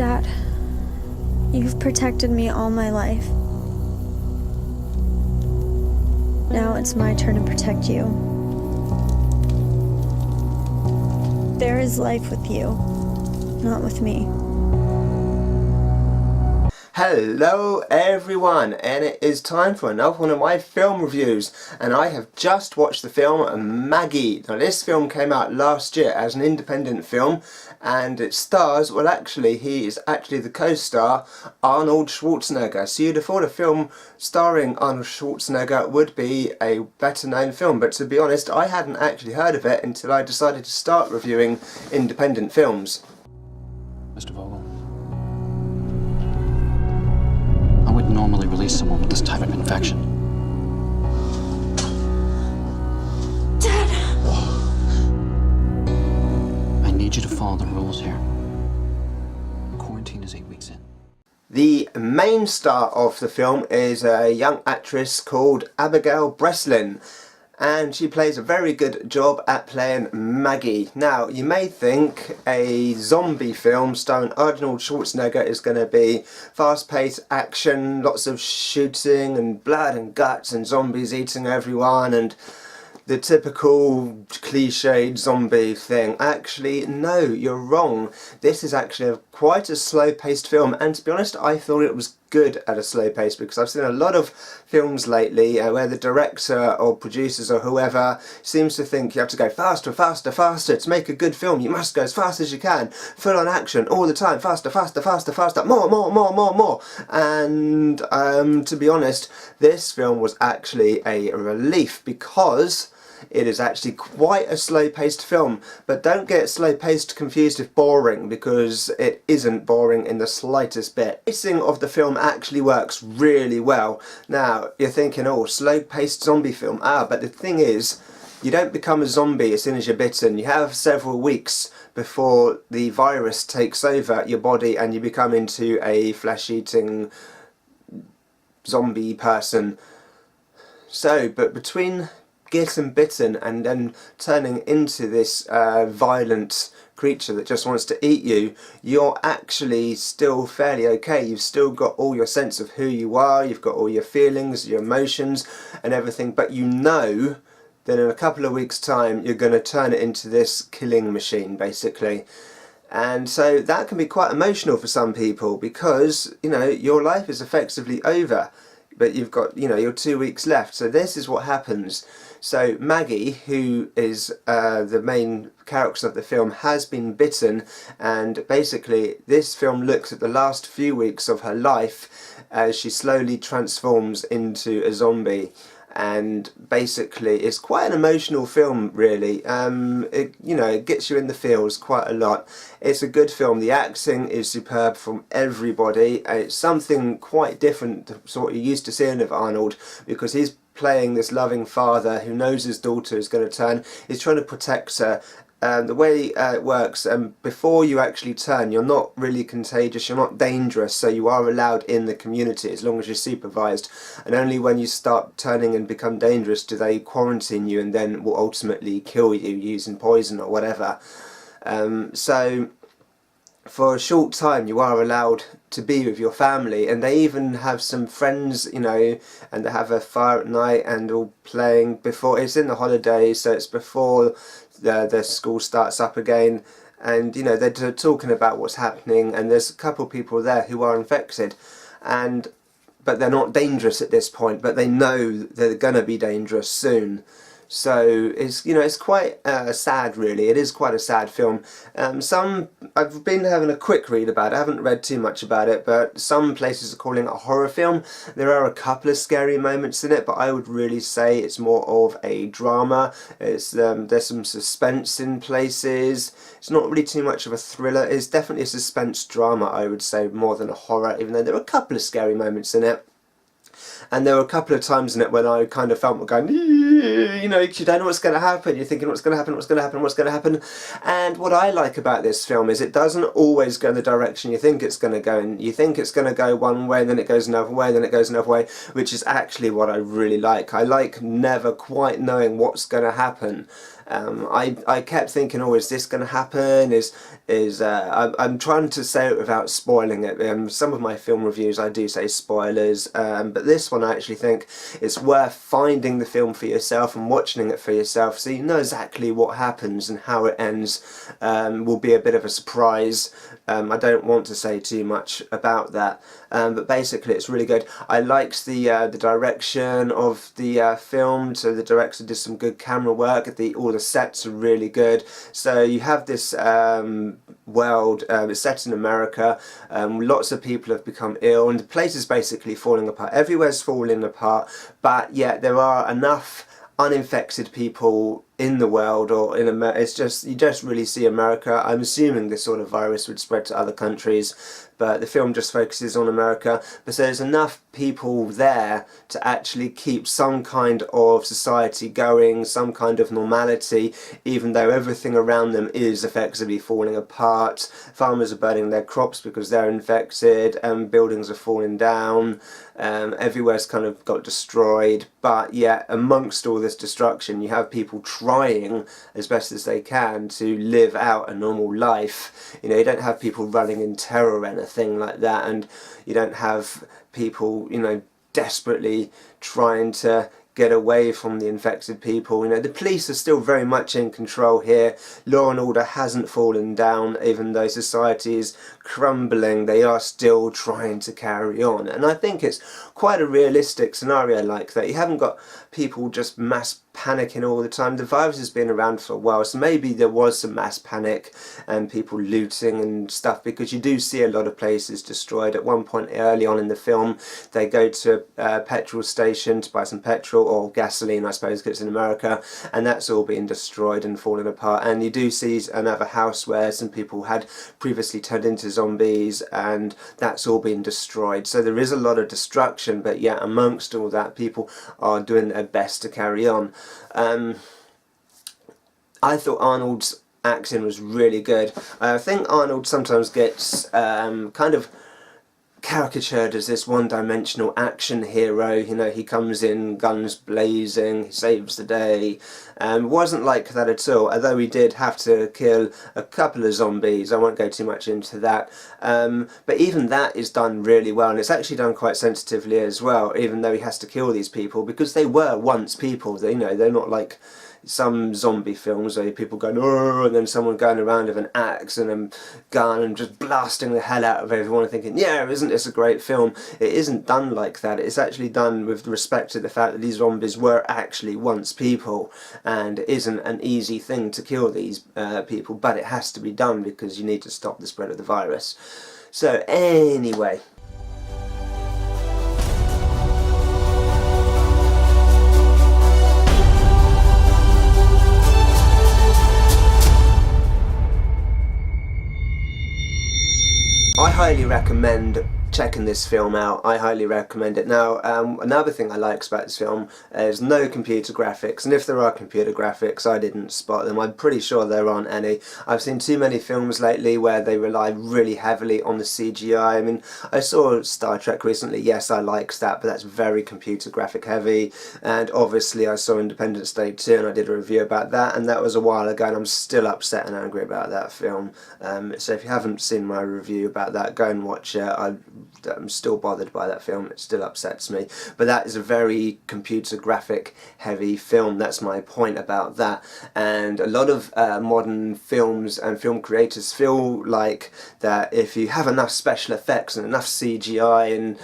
Dad, you've protected me all my life. Now it's my turn to protect you. There is life with you, not with me. Hello everyone, and it is time for another one of my film reviews, and I have just watched the film Maggie. Now this film came out last year as an independent film, and it stars, well actually he is actually the co-star, Arnold Schwarzenegger. So you'd have thought a film starring Arnold Schwarzenegger would be a better known film, but to be honest I hadn't actually heard of it until I decided to start reviewing independent films. Mr. Vogel, I would normally release someone with this type of infection. Dad! I need you to follow the rules here. Quarantine is 8 weeks in. The main star of the film is a young actress called Abigail Breslin, and she plays a very good job at playing Maggie. Now, you may think a zombie film starring Arnold Schwarzenegger is going to be fast-paced action, lots of shooting and blood and guts and zombies eating everyone and the typical cliched zombie thing. Actually, no, you're wrong. This is actually quite a slow-paced film, and to be honest, I thought it was good at a slow pace, because I've seen a lot of films lately where the director or producers or whoever seems to think you have to go faster, faster, faster to make a good film. You must go as fast as you can, full on action all the time, faster, faster, faster, faster, more, more, more, more, more. And to be honest, this film was actually a relief, because it is actually quite a slow-paced film, but don't get slow-paced confused with boring, because it isn't boring in the slightest bit. The pacing of the film actually works really well. Now, you're thinking, oh, slow-paced zombie film. But the thing is, you don't become a zombie as soon as you're bitten. You have several weeks before the virus takes over your body and you become into a flesh-eating zombie person. So, but between getting bitten and then turning into this violent creature that just wants to eat you, you're actually still fairly okay. You've still got all your sense of who you are, you've got all your feelings, your emotions and everything, but you know that in a couple of weeks' time you're going to turn it into this killing machine, basically. And so that can be quite emotional for some people, because, you know, your life is effectively over, but you've got, you know, your 2 weeks left. So this is what happens. So Maggie, who is the main character of the film, has been bitten, and basically this film looks at the last few weeks of her life as she slowly transforms into a zombie. And basically it's quite an emotional film, really. It gets you in the feels quite a lot. It's a good film. The acting is superb from everybody. It's something quite different to what you're used to seeing of Arnold, because he's playing this loving father who knows his daughter is going to turn. He's trying to protect her. The way it works, before you actually turn, you're not really contagious, you're not dangerous, so you are allowed in the community as long as you're supervised, and only when you start turning and become dangerous do they quarantine you and then will ultimately kill you using poison or whatever. So for a short time you are allowed to be with your family, and they even have some friends, you know, and they have a fire at night and all playing before. It's in the holidays, so it's before the school starts up again, and you know they're talking about what's happening, and there's a couple of people there who are infected, but they're not dangerous at this point, but they know they're gonna be dangerous soon. So it's quite sad, really. It is quite a sad film. I've been having a quick read about it. I haven't read too much about it, but some places are calling it a horror film. There are a couple of scary moments in it, but I would really say it's more of a drama. There's some suspense in places. It's not really too much of a thriller. It's definitely a suspense drama, I would say, more than a horror, even though there are a couple of scary moments in it. And there were a couple of times in it when I kind of felt going, you know, you don't know what's going to happen. You're thinking what's going to happen, what's going to happen, what's going to happen. And what I like about this film is it doesn't always go in the direction you think it's going to go in. You think it's going to go one way, then it goes another way, then it goes another way, which is actually what I really like. I like never quite knowing what's going to happen. I kept thinking, oh, is this going to happen? I'm trying to say it without spoiling it. Some of my film reviews I do say spoilers, but this one I actually think it's worth finding the film for yourself and watching it for yourself, so you know exactly what happens and how it ends. Will be a bit of a surprise. I don't want to say too much about that, but basically it's really good. I liked the direction of the film, so the director did some good camera work. All the sets are really good. So you have this world, it's set in America. Lots of people have become ill and the place is basically falling apart. Everywhere's falling apart, but yet there are enough uninfected people in the world, or in America. It's just, you just really see America. I'm assuming this sort of virus would spread to other countries, but the film just focuses on America. But so there's enough people there to actually keep some kind of society going, some kind of normality, even though everything around them is effectively falling apart. Farmers are burning their crops because they're infected, and buildings are falling down. Everywhere's kind of got destroyed, but yet amongst all this destruction you have people trying as best as they can to live out a normal life. You know, you don't have people running in terror or anything like that, and you don't have people, you know, desperately trying to get away from the infected people. You know, the police are still very much in control here. Law and order hasn't fallen down, even though society is crumbling. They are still trying to carry on, and I think it's quite a realistic scenario like that. You haven't got people just mass panicking all the time. The virus has been around for a while, so maybe there was some mass panic and people looting and stuff, because you do see a lot of places destroyed. At one point early on in the film, they go to a petrol station to buy some petrol, or gasoline I suppose, because it's in America, and that's all being destroyed and falling apart. And you do see another house where some people had previously turned into zombies, and that's all being destroyed. So there is a lot of destruction, but yet amongst all that, people are doing their best to carry on. I thought Arnold's acting was really good. I think Arnold sometimes gets kind of caricatured as this one-dimensional action hero. You know, he comes in guns blazing, he saves the day. It wasn't like that at all, although he did have to kill a couple of zombies. I won't go too much into that, but even that is done really well, and it's actually done quite sensitively as well, even though he has to kill these people, because they were once people. They, you know, they're not like some zombie films where people going, oh, and then someone going around with an axe and a gun and just blasting the hell out of everyone and thinking, yeah, isn't this a great film? It isn't done like that. It's actually done with respect to the fact that these zombies were actually once people, and it isn't an easy thing to kill these people, but it has to be done because you need to stop the spread of the virus. So anyway, I highly recommend checking this film out. I highly recommend it. Now, another thing I like about this film is no computer graphics, and if there are computer graphics, I didn't spot them. I'm pretty sure there aren't any. I've seen too many films lately where they rely really heavily on the CGI. I mean, I saw Star Trek recently. Yes, I liked that, but that's very computer graphic heavy. And obviously I saw Independence Day 2, and I did a review about that, and that was a while ago, and I'm still upset and angry about that film. So if you haven't seen my review about that, go and watch it. I'm still bothered by that film. It still upsets me, but that is a very computer graphic heavy film. That's my point about that. And a lot of modern films and film creators feel like that if you have enough special effects and enough CGI and,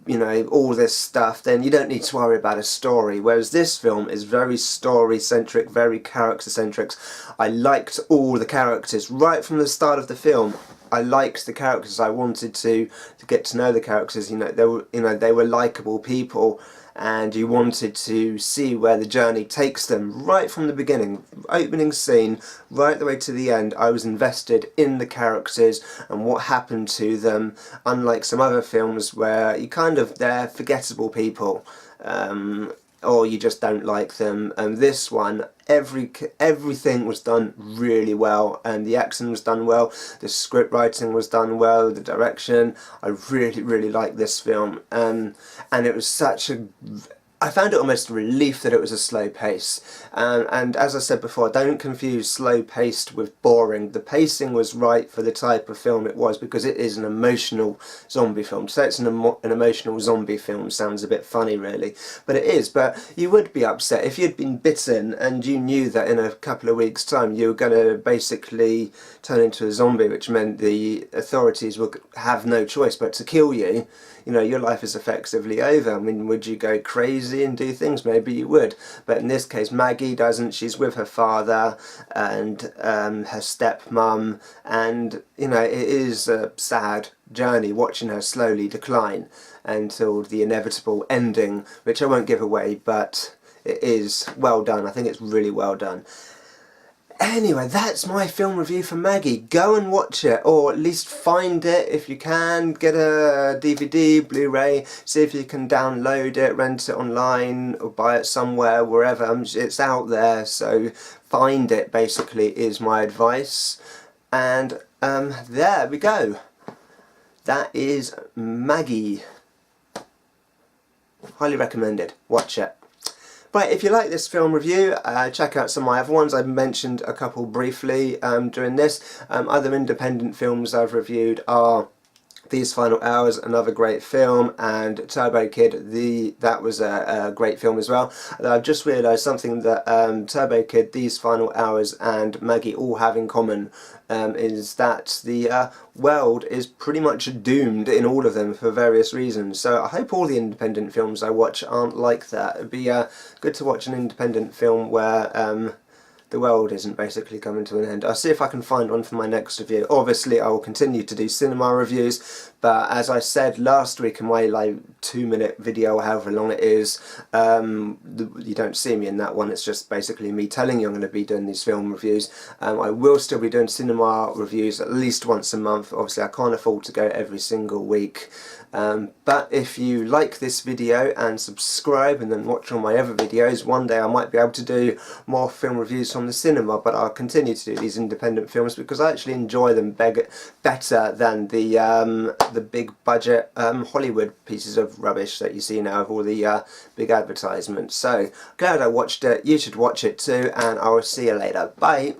you know, all this stuff, then you don't need to worry about a story. Whereas this film is very story-centric, very character-centric. I liked all the characters right from the start of the film. I liked the characters. I wanted to get to know the characters. You know, they were likable people, and you wanted to see where the journey takes them right from the beginning, opening scene, right the way to the end. I was invested in the characters and what happened to them, unlike some other films where they're forgettable people, or you just don't like them. And this one, everything was done really well, and the action was done well, the script writing was done well, the direction. I really liked this film, and it was such a I found it almost a relief that it was a slow pace, and as I said before, don't confuse slow paced with boring. The pacing was right for the type of film it was, because it is an emotional zombie film. To say it's an emotional zombie film sounds a bit funny really, but it is. But you would be upset if you'd been bitten and you knew that in a couple of weeks time you were going to basically turn into a zombie, which meant the authorities would have no choice but to kill you. You know, your life is effectively over. I mean, would you go crazy and do things? Maybe you would. But in this case, Maggie doesn't. She's with her father and her stepmom. And, you know, it is a sad journey watching her slowly decline until the inevitable ending, which I won't give away, but it is well done. I think it's really well done. Anyway, that's my film review for Maggie. Go and watch it, or at least find it if you can. Get a DVD, Blu-ray, see if you can download it, rent it online, or buy it somewhere, wherever. It's out there, so find it, basically, is my advice. And there we go. That is Maggie. Highly recommended. Watch it. Right, if you like this film review, check out some of my other ones. I've mentioned a couple briefly during this. Other independent films I've reviewed are These Final Hours, another great film, and Turbo Kid, that was a great film as well. I've just realised something that Turbo Kid, These Final Hours and Maggie all have in common, is that the world is pretty much doomed in all of them for various reasons. So I hope all the independent films I watch aren't like that. It'd be good to watch an independent film where the world isn't basically coming to an end. I'll see if I can find one for my next review. Obviously I will continue to do cinema reviews, but as I said last week in my like 2-minute video, however long it is, you don't see me in that one. It's just basically me telling you I'm going to be doing these film reviews. I will still be doing cinema reviews at least once a month. Obviously I can't afford to go every single week. But if you like this video and subscribe and then watch all my other videos, one day I might be able to do more film reviews from the cinema, but I'll continue to do these independent films because I actually enjoy them better than the big budget Hollywood pieces of rubbish that you see now of all the big advertisements. So glad I watched it. You should watch it too, and I will see you later. Bye.